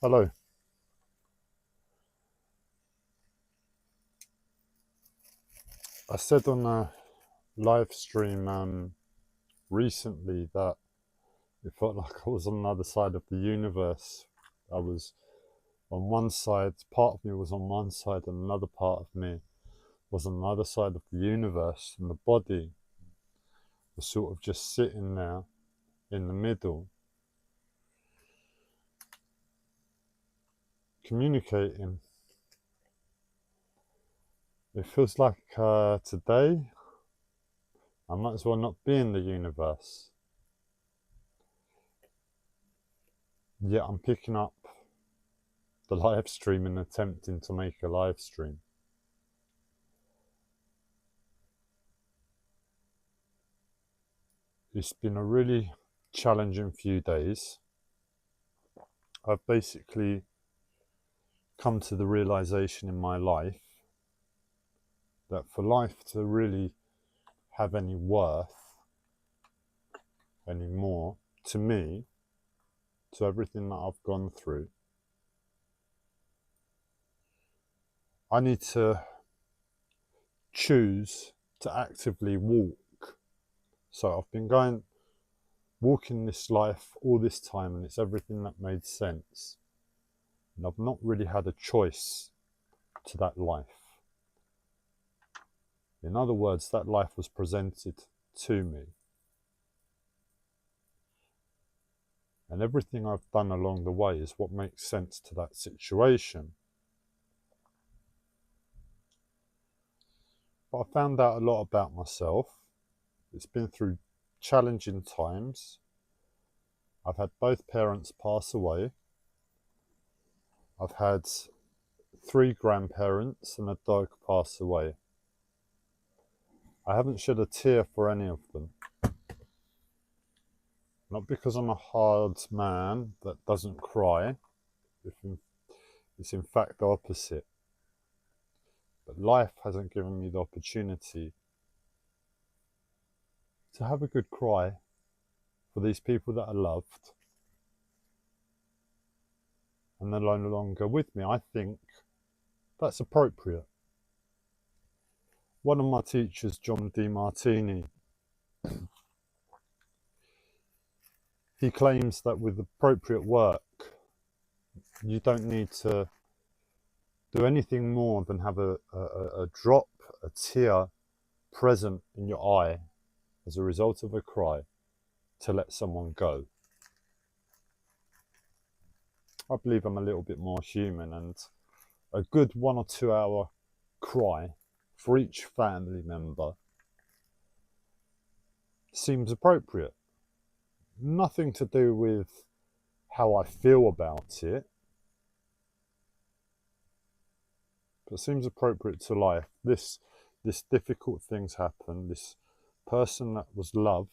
Hello. I said on a live stream recently that it felt like I was on the other side of the universe. I was on one side, part of me was on one side, and another part of me was on the other side of the universe, and the body was sort of just sitting there in the middle, communicating. It feels like today I might as well not be in the universe. Yet I'm picking up the live stream and attempting to make a live stream. It's been a really challenging few days. I've basically come to the realization in my life that for life to really have any worth anymore, to me, to everything that I've gone through, I need to choose to actively walk. So I've been walking this life all this time, and it's everything that made sense. And I've not really had a choice to that life. In other words, that life was presented to me. And everything I've done along the way is what makes sense to that situation. But I found out a lot about myself. It's been through challenging times. I've had both parents pass away. I've had 3 grandparents and a dog pass away. I haven't shed a tear for any of them. Not because I'm a hard man that doesn't cry. It's in fact the opposite. But life hasn't given me the opportunity to have a good cry for these people that I loved. And they're no longer with me. I think that's appropriate. One of my teachers, John DeMartini, he claims that with appropriate work, you don't need to do anything more than have a drop, a tear present in your eye as a result of a cry to let someone go. I believe I'm a little bit more human, and a good 1 or 2 hour cry for each family member seems appropriate. Nothing to do with how I feel about it, but seems appropriate to life. This difficult things happen. This person that was loved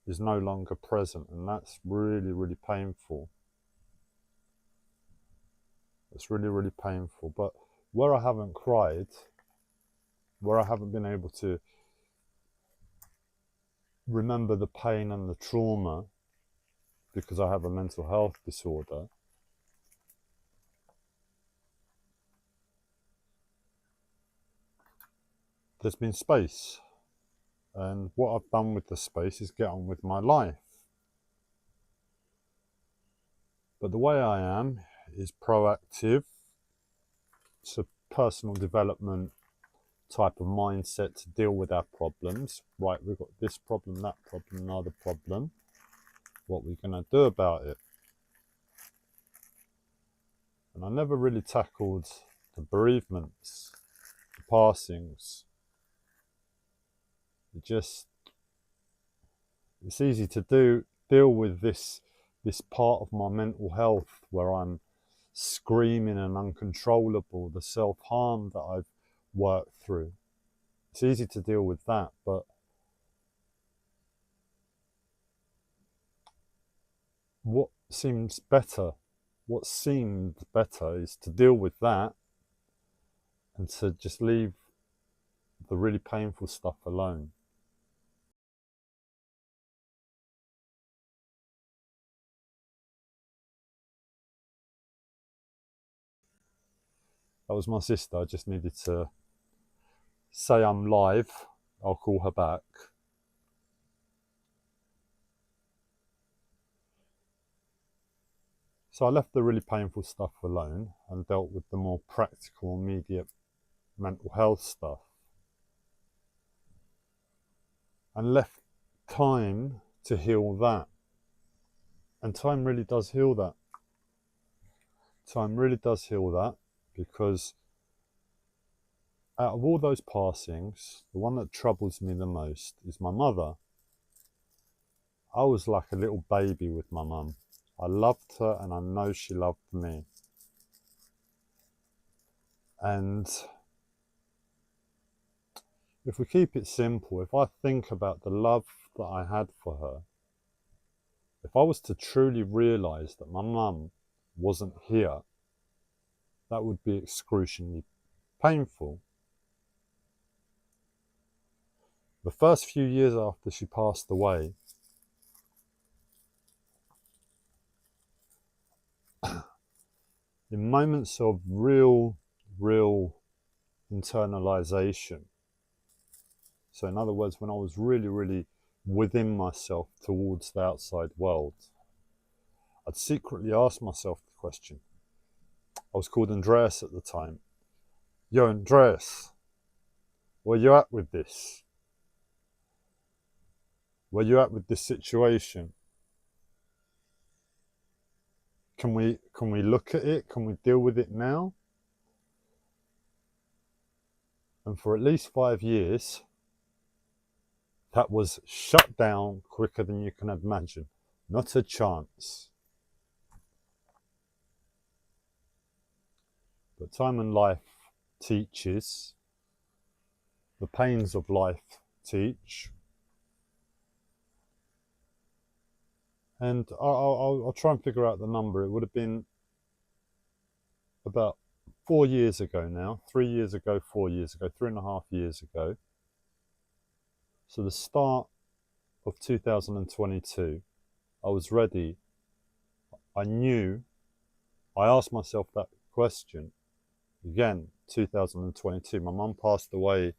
is no longer present, and that's really, really painful. It's really, really painful. But where I haven't cried, where I haven't been able to remember the pain and the trauma because I have a mental health disorder, there's been space. And what I've done with the space is get on with my life. But the way I am is proactive. It's a personal development type of mindset to deal with our problems. Right, we've got this problem, that problem, another problem. What we're going to do about it. And I never really tackled the bereavements, the passings. It's easy to deal with this part of my mental health where I'm screaming and uncontrollable, the self-harm that I've worked through. It's easy to deal with that, but what seemed better is to deal with that and to just leave the really painful stuff alone. That was my sister. I just needed to say I'm live. I'll call her back. So I left the really painful stuff alone and dealt with the more practical, immediate mental health stuff. And left time to heal that. And time really does heal that. Time really does heal that, because out of all those passings, the one that troubles me the most is my mother. I was like a little baby with my mum. I loved her and I know she loved me. And if we keep it simple, if I think about the love that I had for her, if I was to truly realise that my mum wasn't here, that would be excruciatingly painful. The first few years after she passed away, in moments of real internalization, so in other words, when I was really within myself towards the outside world, I'd secretly ask myself the question. I was called Andreas at the time. Yo, Andreas, where you at with this? Where you at with this situation? Can we look at it? Can we deal with it now? And for at least 5 years, that was shut down quicker than you can imagine. Not a chance. But time and life teaches. The pains of life teach. And I'll try and figure out the number. It would have been about 4 years ago now. 3 years ago, 4 years ago, 3.5 years ago. So the start of 2022, I was ready. I knew. I asked myself that question. Again, 2022. My mum passed away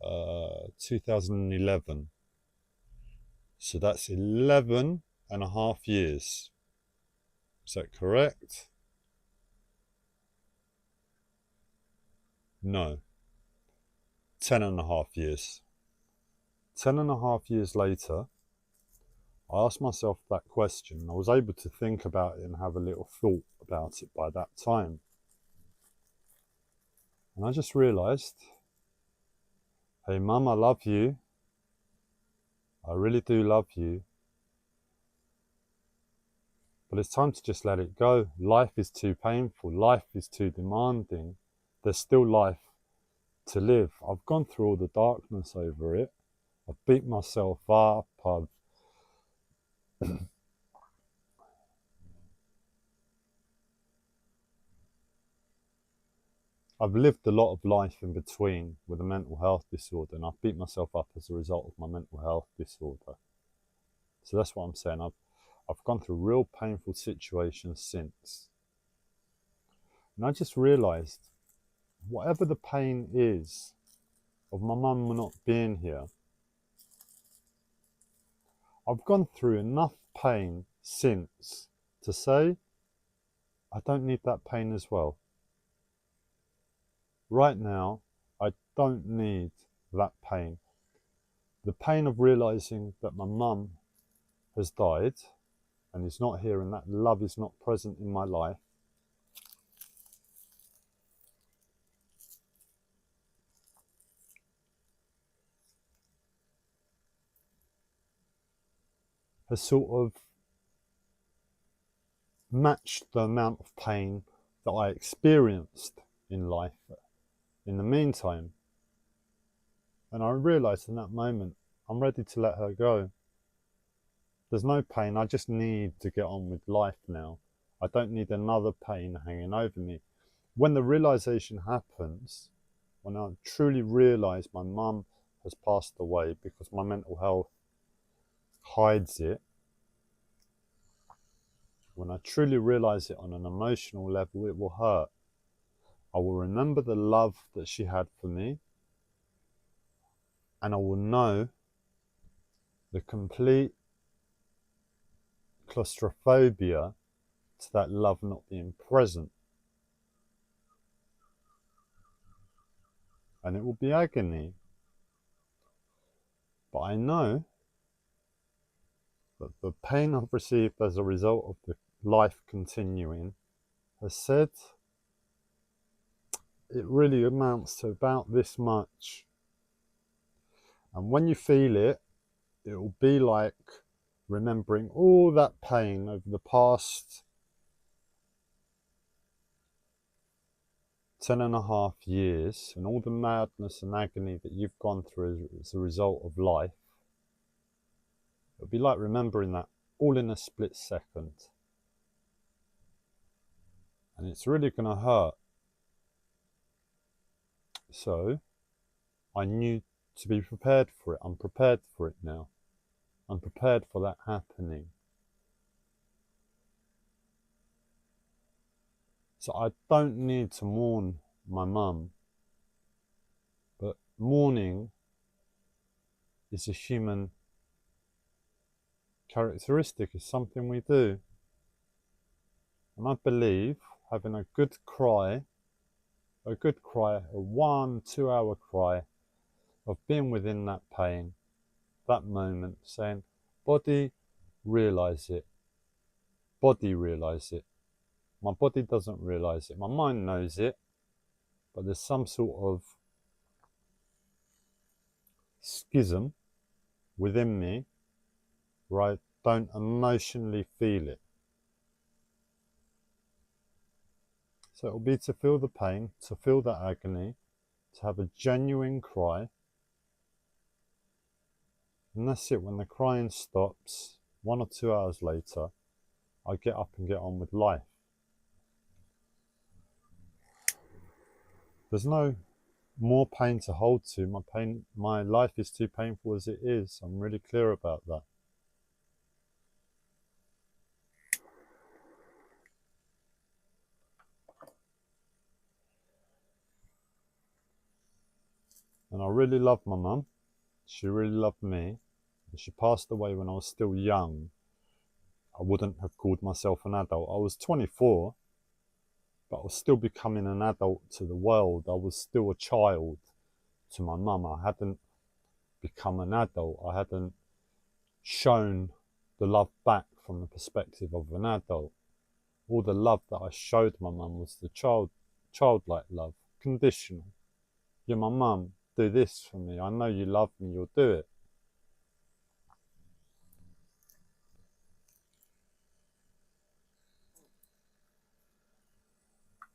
2011. So that's 11.5 years. Is that correct? No. 10.5 years. 10.5 years later, I asked myself that question. I was able to think about it and have a little thought about it by that time. And I just realised, hey Mum, I love you. I really do love you. But it's time to just let it go. Life is too painful. Life is too demanding. There's still life to live. I've gone through all the darkness over it. I've beat myself up. I've lived a lot of life in between with a mental health disorder, and I've beat myself up as a result of my mental health disorder. So that's what I'm saying. I've gone through real painful situations since. And I just realised, whatever the pain is of my mum not being here, I've gone through enough pain since to say, I don't need that pain as well. Right now, I don't need that pain. The pain of realising that my mum has died and is not here and that love is not present in my life, has sort of matched the amount of pain that I experienced in life in the meantime. And I realised in that moment, I'm ready to let her go. There's no pain, I just need to get on with life now. I don't need another pain hanging over me. When the realisation happens, when I truly realise my mum has passed away because my mental health hides it, when I truly realise it on an emotional level, it will hurt. I will remember the love that she had for me, and I will know the complete claustrophobia to that love not being present. And it will be agony. But I know that the pain I've received as a result of the life continuing has said it really amounts to about this much. And when you feel it, it will be like remembering all that pain over the past 10.5 years and all the madness and agony that you've gone through as a result of life. It'll be like remembering that all in a split second. And it's really going to hurt. So I knew to be prepared for it. I'm prepared for it now. I'm prepared for that happening. So I don't need to mourn my mum. But mourning is a human characteristic. It's something we do. And I believe having a good cry, a 1-2 hour cry of being within that pain, that moment, saying, body, realise it. Body, realise it. My body doesn't realise it. My mind knows it, but there's some sort of schism within me where I don't emotionally feel it. So it'll be to feel the pain, to feel that agony, to have a genuine cry. And that's it. When the crying stops, 1 or 2 hours later, I get up and get on with life. There's no more pain to hold to. My life is too painful as it is. I'm really clear about that. And I really love my mum. She really loved me. And she passed away when I was still young. I wouldn't have called myself an adult. I was 24, but I was still becoming an adult to the world. I was still a child to my mum. I hadn't become an adult. I hadn't shown the love back from the perspective of an adult. All the love that I showed my mum was the childlike love, conditional. You're my mum, do this for me. I know you love me, you'll do it.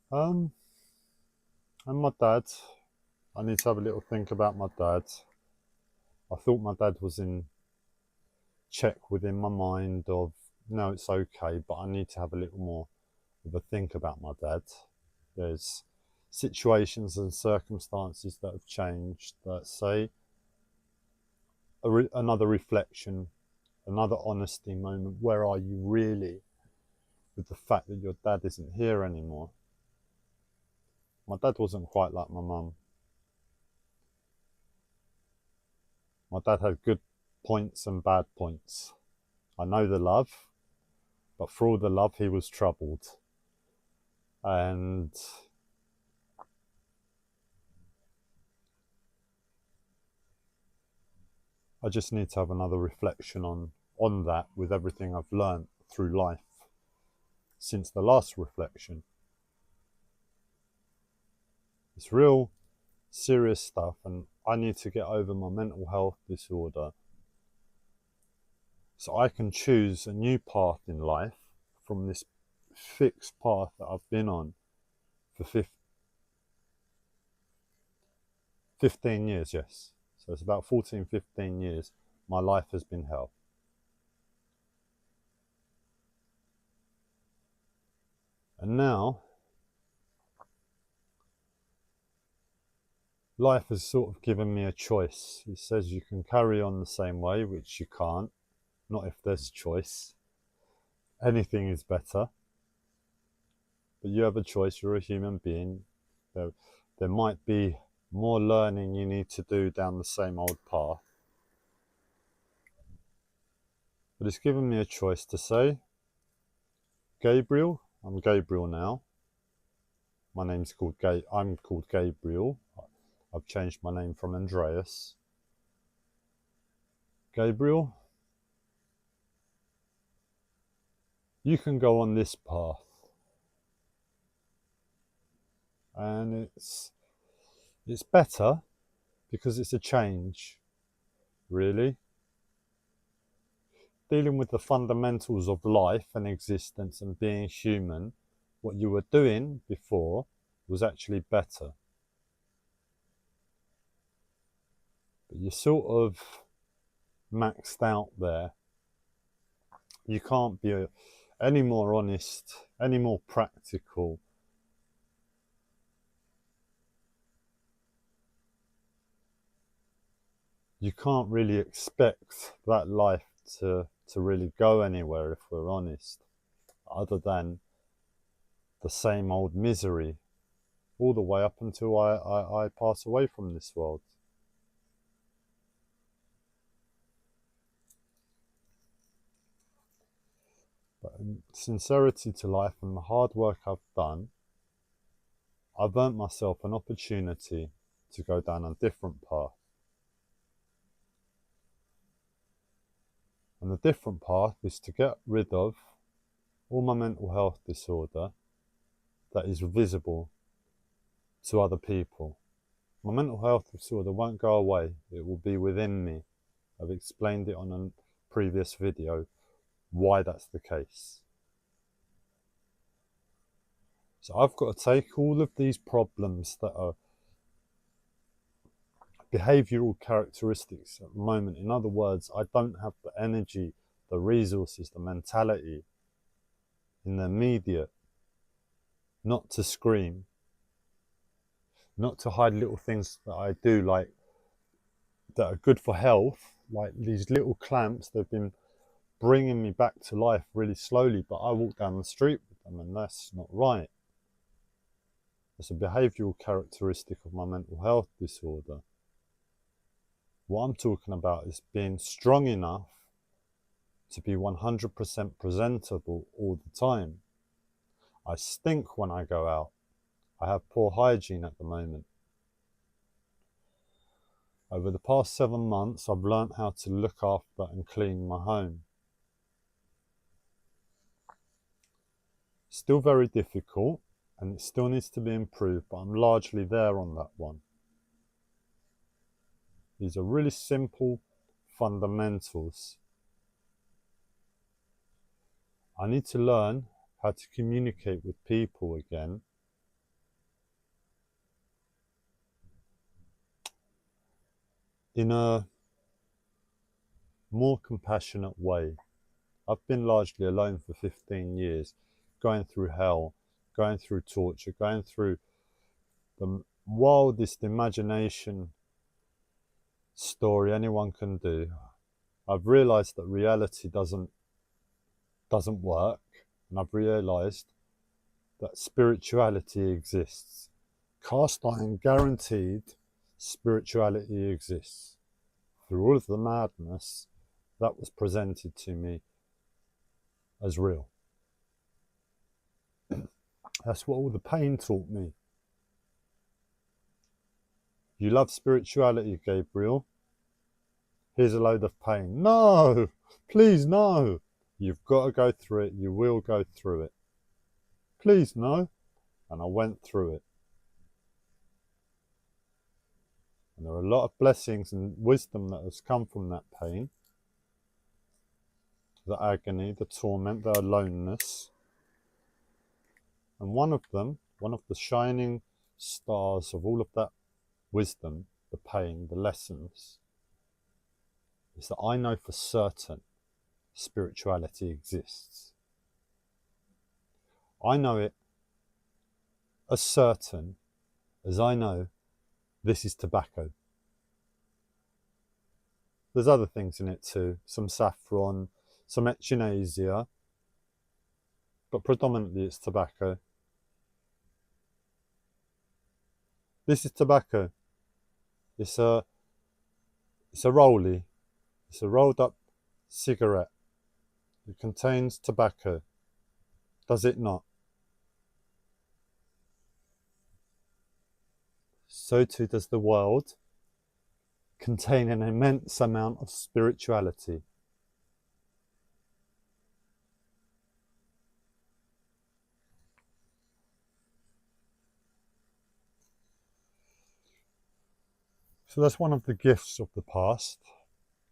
And my dad, I need to have a little think about my dad. I thought my dad was in check within my mind of, no, it's okay, but I need to have a little more of a think about my dad. There's situations and circumstances that have changed that say another reflection, another honesty moment. Where are you really with the fact that your dad isn't here anymore? My dad wasn't quite like my mum. My dad had good points and bad points. I know the love, but for all the love, he was troubled. And I just need to have another reflection on that with everything I've learned through life since the last reflection. It's real serious stuff, and I need to get over my mental health disorder so I can choose a new path in life from this fixed path that I've been on for 15 years, yes. So it's about 14, 15 years my life has been hell. And now, life has sort of given me a choice. It says you can carry on the same way, which you can't. Not if there's choice. Anything is better. But you have a choice, you're a human being. There might be more learning you need to do down the same old path. But it's given me a choice to say, Gabriel, I'm Gabriel now. My name's called I'm called Gabriel. I've changed my name from Andreas. Gabriel, you can go on this path. And it's better because it's a change, really. Dealing with the fundamentals of life and existence and being human, what you were doing before was actually better. But you're sort of maxed out there. You can't be any more honest, any more practical. You can't really expect that life to really go anywhere, if we're honest, other than the same old misery, all the way up until I pass away from this world. But in sincerity to life and the hard work I've done, I've earned myself an opportunity to go down a different path. And the different path is to get rid of all my mental health disorder that is visible to other people. My mental health disorder won't go away. It will be within me. I've explained it on a previous video why that's the case. So I've got to take all of these problems that are behavioral characteristics at the moment. In other words, I don't have the energy, the resources, the mentality in the immediate not to scream, not to hide little things that I do, like that are good for health, like these little clamps. They've been bringing me back to life really slowly, but I walk down the street with them, and that's not right. It's a behavioural characteristic of my mental health disorder. What I'm talking about is being strong enough to be 100% presentable all the time. I stink when I go out. I have poor hygiene at the moment. Over the past 7 months, I've learnt how to look after and clean my home. Still very difficult, and it still needs to be improved, but I'm largely there on that one. These are really simple fundamentals. I need to learn how to communicate with people again. In a more compassionate way. I've been largely alone for 15 years, going through hell, going through torture, going through the wildest imagination story anyone can do. I've realised that reality doesn't work, and I've realised that spirituality exists. Cast iron guaranteed spirituality exists. Through all of the madness that was presented to me as real. That's what all the pain taught me. You love spirituality, Gabriel. Here's a load of pain. No, please, no. You've got to go through it. You will go through it. Please, no. And I went through it. And there are a lot of blessings and wisdom that has come from that pain, the agony, the torment, the aloneness. And one of them, one of the shining stars of all of that wisdom, the pain, the lessons, is that I know for certain spirituality exists. I know it as certain as I know this is tobacco. There's other things in it too, some saffron, some echinacea, but predominantly it's tobacco. This is tobacco. It's a rollie. It's a rolled up cigarette. It contains tobacco. Does it not? So too does the world contain an immense amount of spirituality. So that's one of the gifts of the past,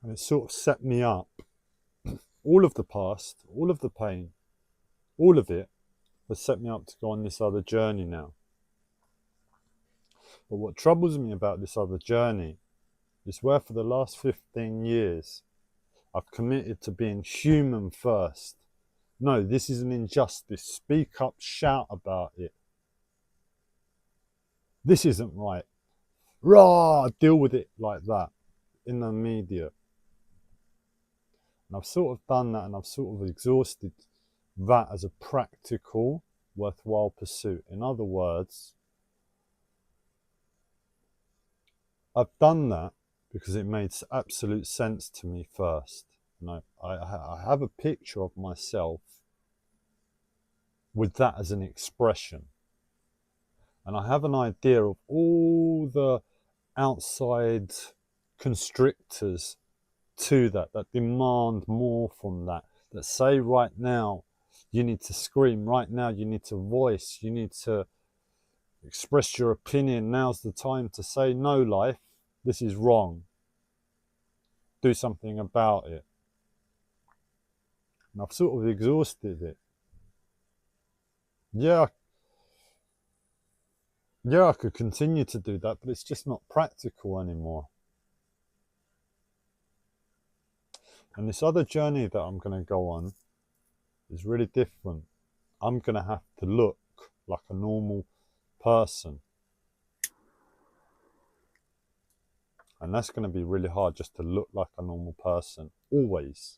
and it sort of set me up. All of the past, all of the pain, all of it has set me up to go on this other journey now. But what troubles me about this other journey is where for the last 15 years I've committed to being human first. No, this is an injustice. Speak up, shout about it. This isn't right. Rah, deal with it like that in the media. And I've sort of done that, and I've sort of exhausted that as a practical, worthwhile pursuit. In other words, I've done that because it made absolute sense to me first. And I have a picture of myself with that as an expression. And I have an idea of all the outside constrictors to that demand more from that say right now you need to scream, right now you need to voice, you need to express your opinion, now's the time to say no, life, this is wrong, do something about it. And I've sort of exhausted it. Yeah, I could continue to do that, but it's just not practical anymore. And this other journey that I'm going to go on is really different. I'm going to have to look like a normal person. And that's going to be really hard, just to look like a normal person, always.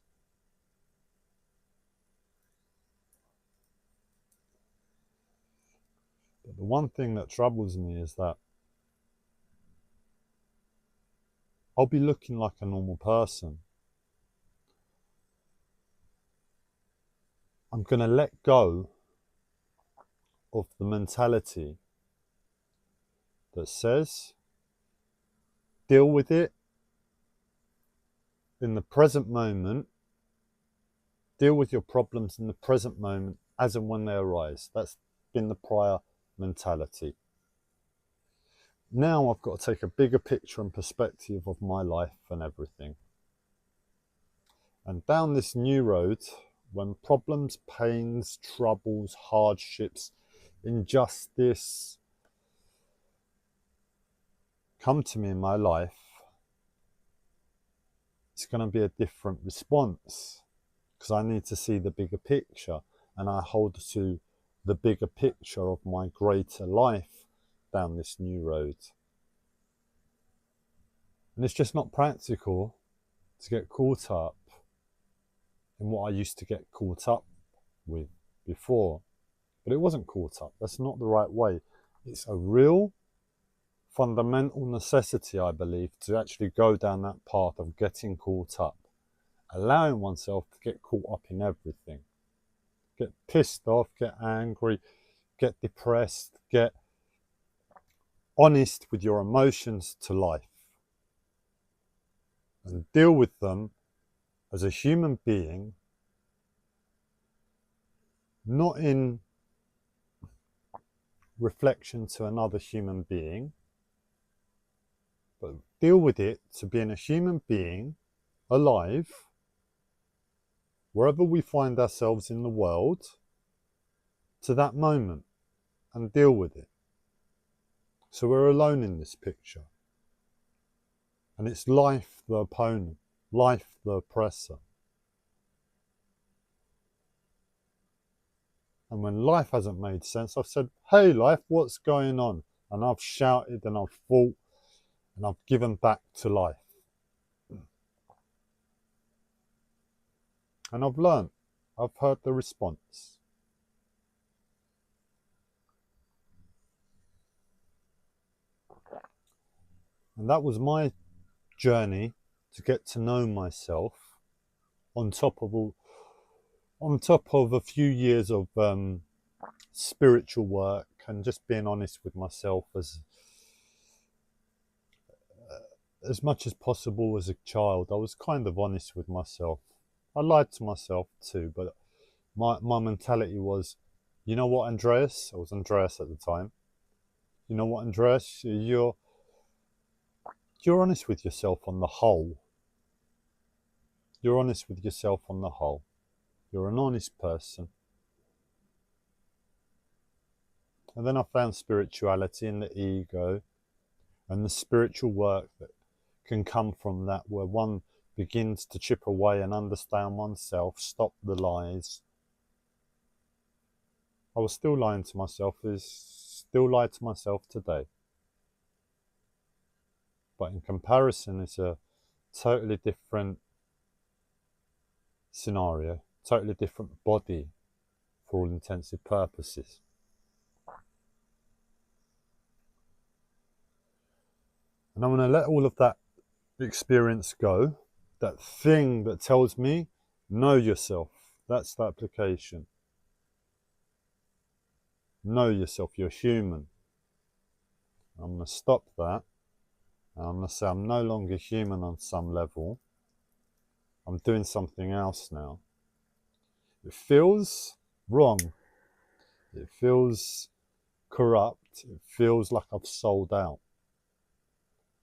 But the one thing that troubles me is that I'll be looking like a normal person. I'm going to let go of the mentality that says, deal with it in the present moment, deal with your problems in the present moment as and when they arise. That's been the prior mentality. Now I've got to take a bigger picture and perspective of my life and everything. And down this new road, when problems, pains, troubles, hardships, injustice come to me in my life, it's going to be a different response, because I need to see the bigger picture, and I hold to the bigger picture of my greater life down this new road. And it's just not practical to get caught up in what I used to get caught up with before. But it wasn't caught up. That's not the right way. It's a real fundamental necessity, I believe, to actually go down that path of getting caught up, allowing oneself to get caught up in everything. Get pissed off, get angry, get depressed, get honest with your emotions to life, and deal with them as a human being, not in reflection to another human being, but deal with it to being a human being, alive, wherever we find ourselves in the world, to that moment, and deal with it. So we're alone in this picture. And it's life the opponent, life the oppressor. And when life hasn't made sense, I've said, hey life, what's going on? And I've shouted and I've fought and I've given back to life. And I've learned, I've heard the response. And that was my journey to get to know myself, on top of a few years of spiritual work and just being honest with myself as much as possible. As a child, I was kind of honest with myself. I lied to myself too, but my mentality was, you know what, Andreas? I was Andreas at the time. You know what, Andreas? You're honest with yourself on the whole. You're honest with yourself on the whole. You're an honest person. And then I found spirituality and the ego and the spiritual work that can come from that, where one begins to chip away and understand oneself, stop the lies. I was still lying to myself, still lie to myself today. But in comparison, it's a totally different scenario, totally different body for all intensive purposes. And I'm going to let all of that experience go, that thing that tells me, know yourself. That's the application. Know yourself, you're human. I'm going to stop that. And I'm going to say I'm no longer human on some level. I'm doing something else now. It feels wrong. It feels corrupt. It feels like I've sold out.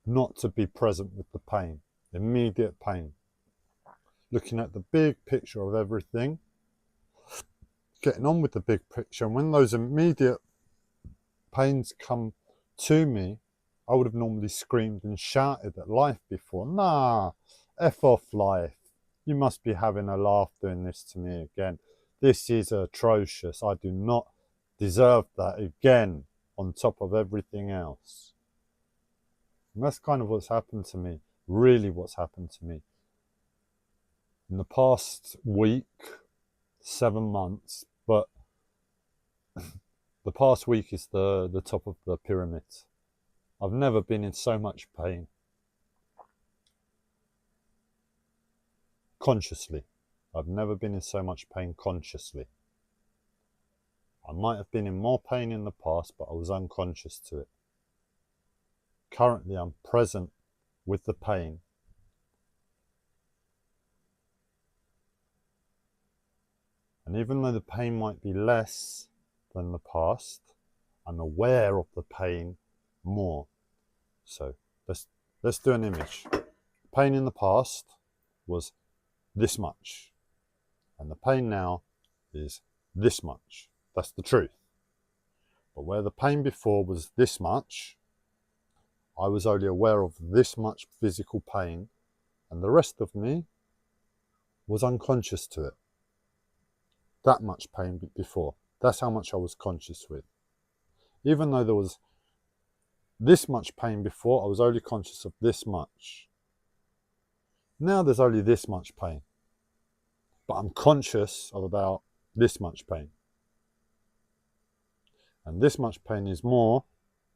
Not to be present with the pain, immediate pain. Looking at the big picture of everything, getting on with the big picture. And when those immediate pains come to me, I would have normally screamed and shouted at life before. Nah, F off life. You must be having a laugh doing this to me again. This is atrocious. I do not deserve that again on top of everything else. And that's kind of what's happened to me, really what's happened to me. In the past week, 7 months, but the past week is the top of the pyramid. I've never been in so much pain. Consciously. I've never been in so much pain consciously. I might have been in more pain in the past, but I was unconscious to it. Currently, I'm present with the pain. And even though the pain might be less than the past, I'm aware of the pain more. So let's do an image. Pain in the past was this much, and the pain now is this much. That's the truth. But where the pain before was this much, I was only aware of this much physical pain, and the rest of me was unconscious to it. That much pain before. That's how much I was conscious with. Even though there was this much pain before, I was only conscious of this much. Now there's only this much pain, but I'm conscious of about this much pain. And this much pain is more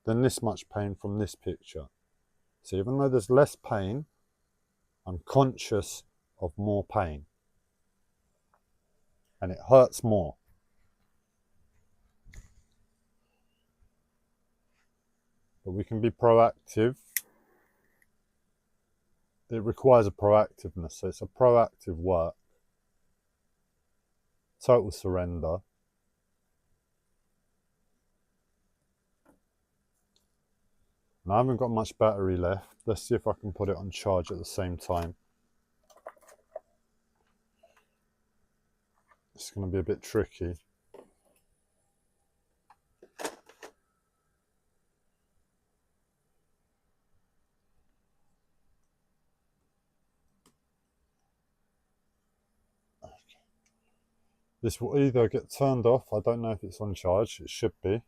than this much pain from this picture. So even though there's less pain, I'm conscious of more pain. And it hurts more. But we can be proactive. It requires a proactiveness, so it's a proactive work. Total surrender. And I haven't got much battery left. Let's see if I can put it on charge at the same time. It's going to be a bit tricky. This will either get turned off. I don't know if it's on charge. It should be.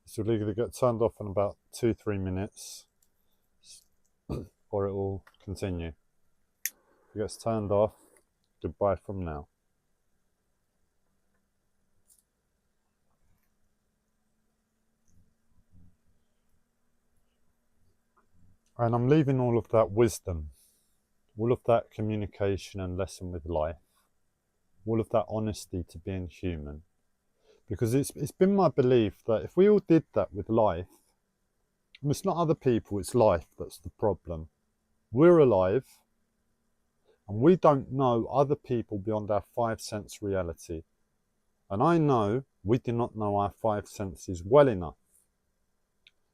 This will either get turned off in about 2-3 minutes, or it will continue. If it gets turned off, goodbye from now. And I'm leaving all of that wisdom, all of that communication and lesson with life, all of that honesty to being human. Because it's been my belief that if we all did that with life, and it's not other people, it's life that's the problem. We're alive, and we don't know other people beyond our five sense reality. And I know we do not know our five senses well enough.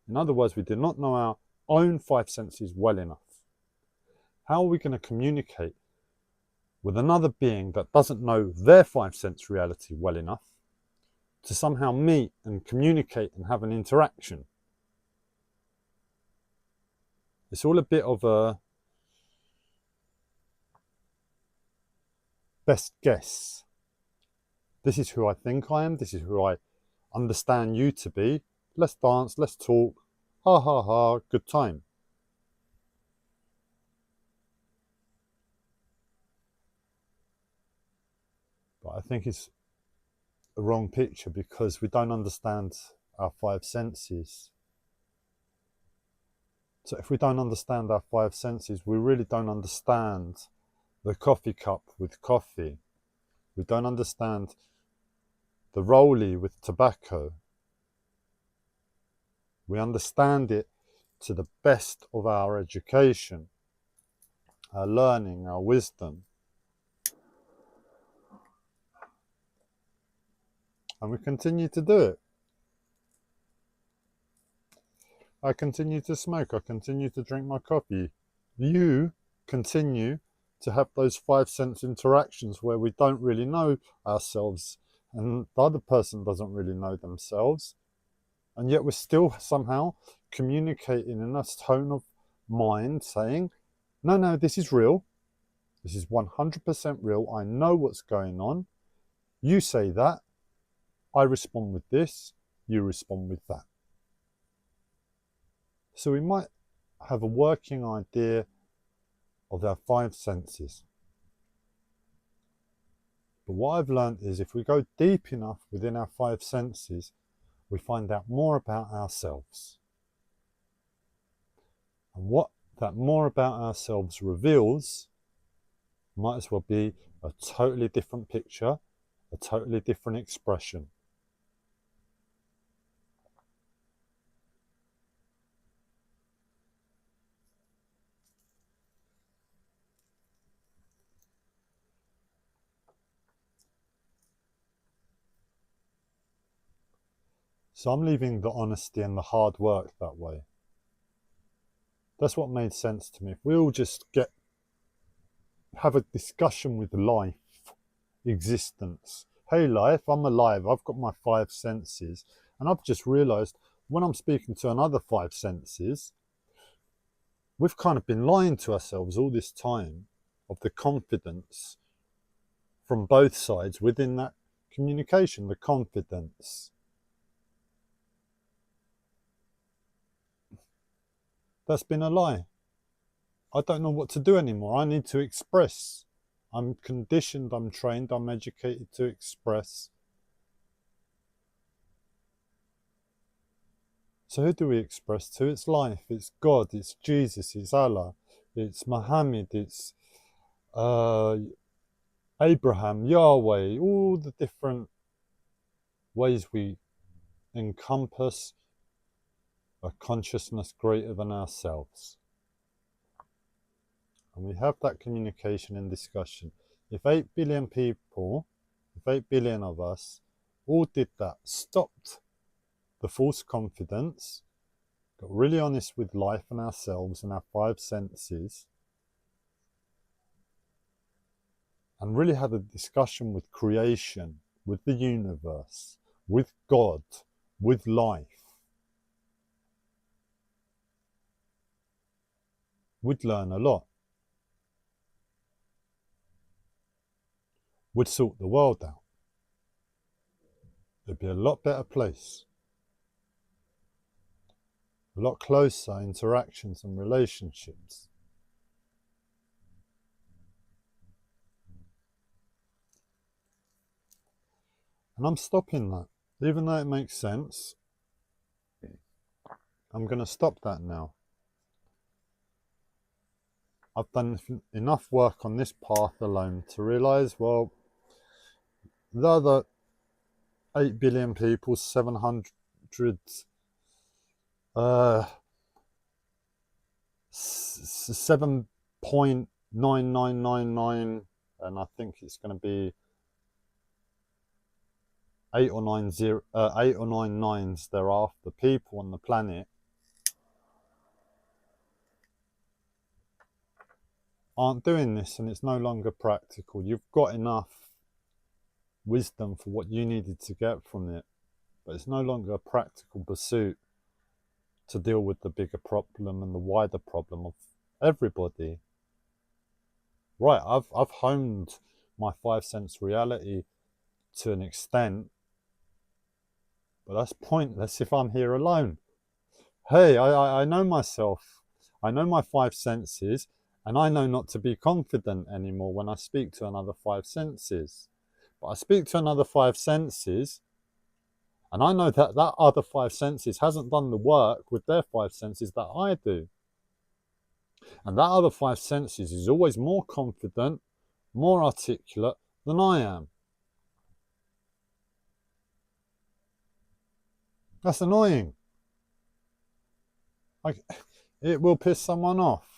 In other words, we do not know our own five senses well enough. How are we going to communicate with another being that doesn't know their five sense reality well enough to somehow meet and communicate and have an interaction? It's all a bit of a best guess. This is who I think I am. This is who I understand you to be. Let's dance, let's talk. Ha ha ha, good time. But I think it's a wrong picture because we don't understand our five senses. So if we don't understand our five senses, we really don't understand the coffee cup with coffee. We don't understand the rollie with tobacco. We understand it to the best of our education, our learning, our wisdom. And we continue to do it. I continue to smoke. I continue to drink my coffee. You continue to have those five sense interactions where we don't really know ourselves and the other person doesn't really know themselves. And yet we're still somehow communicating in a tone of mind saying, no, this is real. This is 100% real. I know what's going on. You say that. I respond with this. You respond with that. So we might have a working idea of our five senses. But what I've learned is if we go deep enough within our five senses, we find out more about ourselves. And what that more about ourselves reveals might as well be a totally different picture, a totally different expression. So I'm leaving the honesty and the hard work that way. That's what made sense to me. If we all just have a discussion with life, existence. Hey life, I'm alive, I've got my five senses. And I've just realized when I'm speaking to another five senses, we've kind of been lying to ourselves all this time of the confidence from both sides within that communication, the confidence. That's been a lie. I don't know what to do anymore. I need to express. I'm conditioned, I'm trained, I'm educated to express. So who do we express to? It's life, it's God, it's Jesus, it's Allah, it's Muhammad, it's Abraham, Yahweh, all the different ways we encompass a consciousness greater than ourselves. And we have that communication and discussion. If 8 billion people, if 8 billion of us all did that, stopped the false confidence, got really honest with life and ourselves and our five senses, and really had a discussion with creation, with the universe, with God, with life, we'd learn a lot. We'd sort the world out. It'd be a lot better place. A lot closer interactions and relationships. And I'm stopping that. Even though it makes sense, I'm going to stop that now. I've done enough work on this path alone to realise, well, the other 8 billion people, 7.9999, and I think it's going to be 8 or 9 nines thereafter, people on the planet aren't doing this, and it's no longer practical. You've got enough wisdom for what you needed to get from it, but it's no longer a practical pursuit to deal with the bigger problem and the wider problem of everybody. Right, I've honed my 5 sense reality to an extent, but that's pointless if I'm here alone. Hey, I know myself. I know my 5 senses, and I know not to be confident anymore when I speak to another 5 senses. But I speak to another 5 senses, and I know that that other 5 senses hasn't done the work with their 5 senses that I do. And that other 5 senses is always more confident, more articulate than I am. That's annoying. Like, it will piss someone off.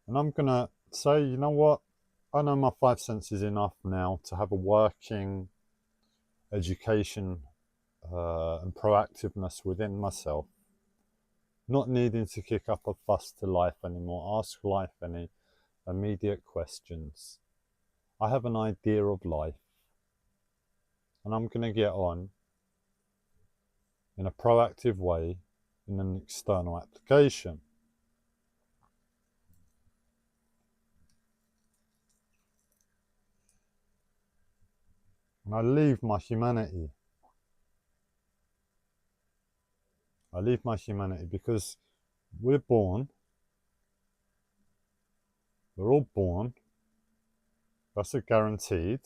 And I'm going to say, you know what? I know my 5 senses enough now to have a working education and proactiveness within myself. Not needing to kick up a fuss to life anymore, ask life any immediate questions. I have an idea of life, and I'm going to get on in a proactive way in an external application. And I leave my humanity. I leave my humanity because we're born. We're all born. That's a guaranteed.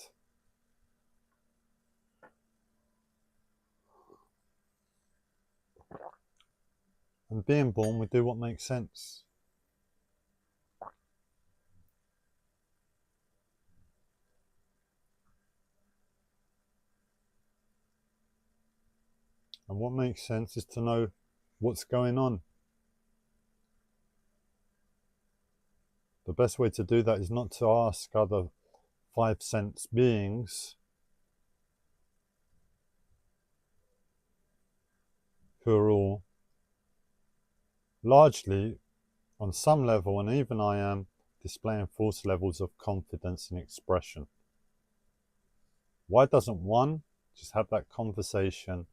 And being born, we do what makes sense. And what makes sense is to know what's going on. The best way to do that is not to ask other 5 sense beings who are all largely, on some level, and even I am, displaying false levels of confidence and expression. Why doesn't one just have that conversation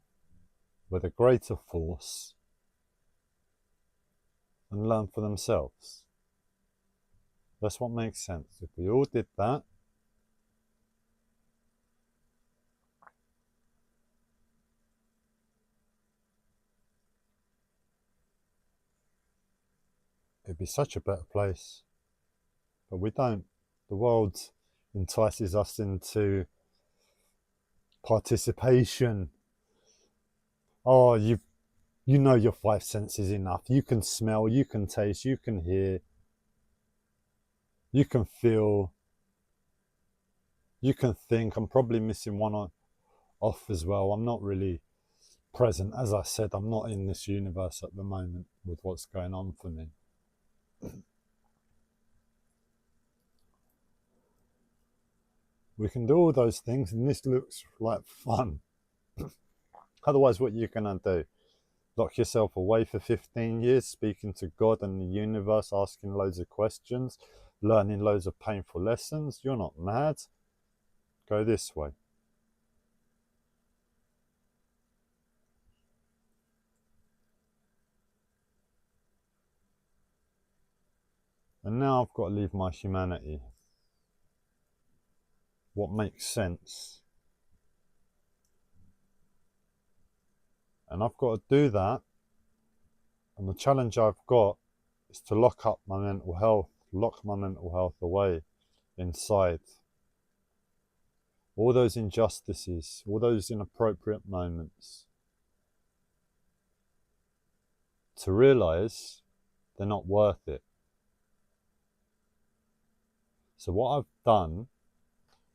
with a greater force and learn for themselves? That's what makes sense. If we all did that, it'd be such a better place. But we don't. The world entices us into participation. Oh, you know your 5 senses enough. You can smell, you can taste, you can hear, you can feel, you can think. I'm probably missing one off as well. I'm not really present. As I said, I'm not in this universe at the moment with what's going on for me. We can do all those things, and this looks like fun. Otherwise, what you're going to do? Lock yourself away for 15 years, speaking to God and the universe, asking loads of questions, learning loads of painful lessons? You're not mad. Go this way. And now I've got to leave my humanity. What makes sense? And I've got to do that. And the challenge I've got is to lock my mental health away inside. all those injustices, all those inappropriate moments, to realize they're not worth it. So what I've done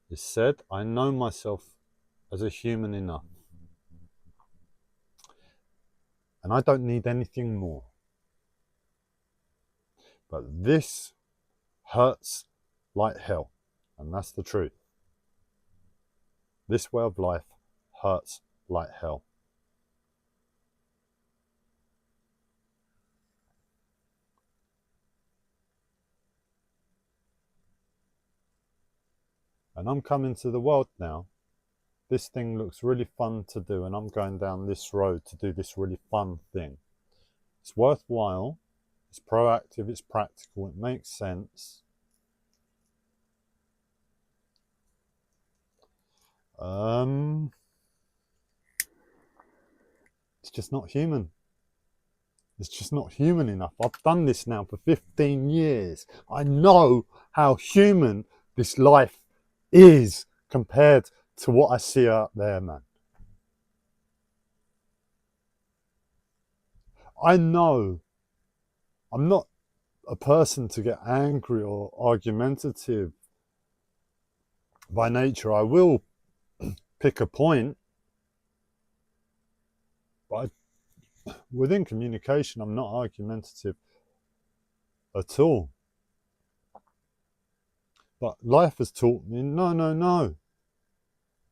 is said, I know myself as a human enough, and I don't need anything more. But this hurts like hell, and that's the truth. This way of life hurts like hell. And I'm coming to the world now. This thing looks really fun to do, and I'm going down this road to do this really fun thing. It's worthwhile, it's proactive, it's practical, it makes sense. It's just not human. It's just not human enough. I've done this now for 15 years. I know how human this life is compared to what I see out there, man. I know I'm not a person to get angry or argumentative by nature. I will pick a point, but within communication, I'm not argumentative at all. But life has taught me, no.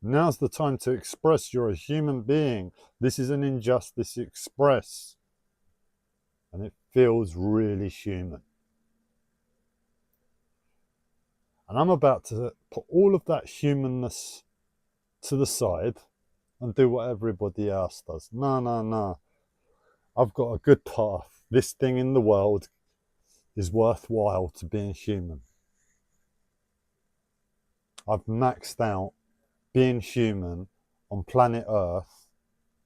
Now's the time to express. You're a human being. This is an injustice. Express. And it feels really human. And I'm about to put all of that humanness to the side and do what everybody else does. No. I've got a good path. This thing in the world is worthwhile to being human. I've maxed out being human on planet Earth,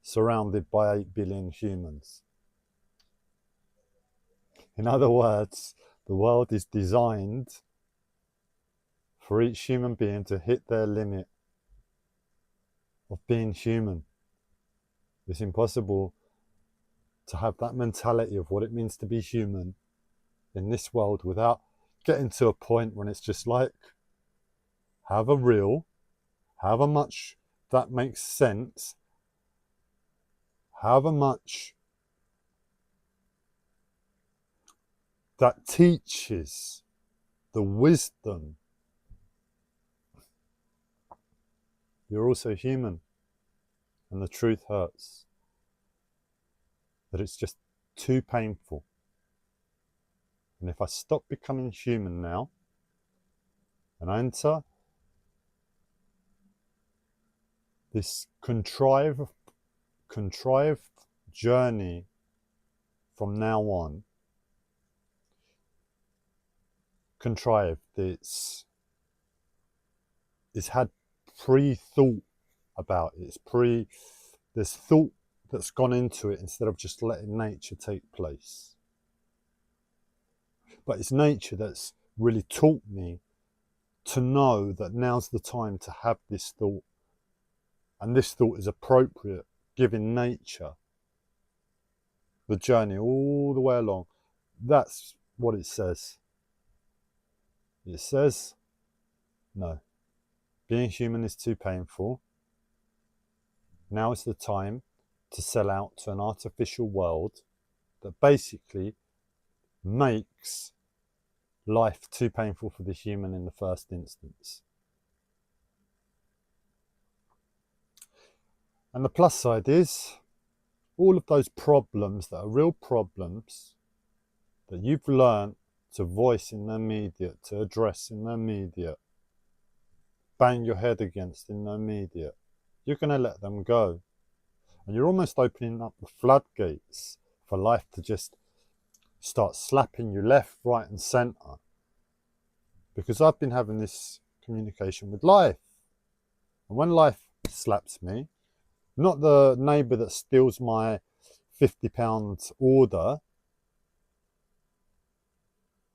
surrounded by 8 billion humans. In other words, the world is designed for each human being to hit their limit of being human. It's impossible to have that mentality of what it means to be human in this world without getting to a point when it's just like, however real, however much that makes sense, however much that teaches the wisdom, you're also human, and the truth hurts. That it's just too painful. And if I stop becoming human now, and I enter this contrived journey from now on, contrived, it's had pre-thought about it. There's thought that's gone into it instead of just letting nature take place. But it's nature that's really taught me to know that now's the time to have this thought. And this thought is appropriate, giving nature the journey all the way along. That's what it says. It says, no, being human is too painful. Now is the time to sell out to an artificial world that basically makes life too painful for the human in the first instance. And the plus side is, all of those problems that are real problems that you've learned to voice in the media, to address in the media, bang your head against in the media, you're going to let them go. And you're almost opening up the floodgates for life to just start slapping you left, right and centre. Because I've been having this communication with life. And when life slaps me, not the neighbour that steals my £50 order,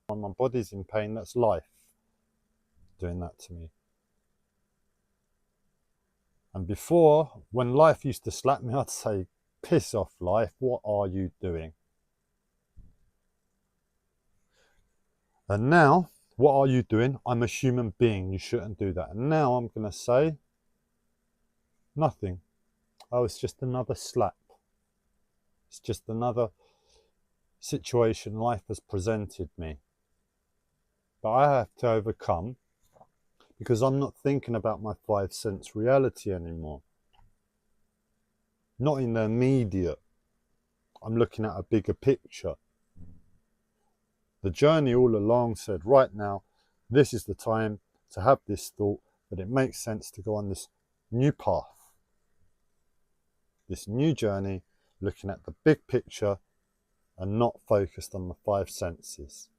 when my body's in pain, that's life doing that to me. And before, when life used to slap me, I'd say, piss off, life, what are you doing? And now, what are you doing? I'm a human being, you shouldn't do that. And now I'm going to say, nothing. Oh, it's just another slap. It's just another situation life has presented me. But I have to overcome, because I'm not thinking about my 5 sense reality anymore. Not in the immediate. I'm looking at a bigger picture. The journey all along said, right now, this is the time to have this thought, that it makes sense to go on this new path. This new journey, looking at the big picture and not focused on the 5 senses.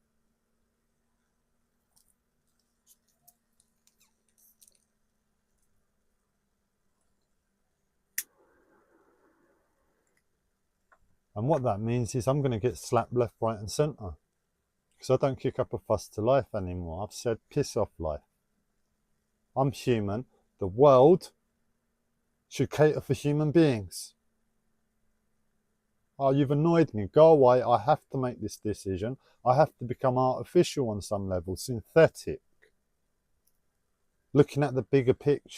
And what that means is I'm going to get slapped left, right and centre. Because I don't kick up a fuss to life anymore. I've said, piss off, life. I'm human. The world should cater for human beings. Oh, you've annoyed me. Go away. I have to make this decision. I have to become artificial on some level, synthetic. Looking at the bigger picture.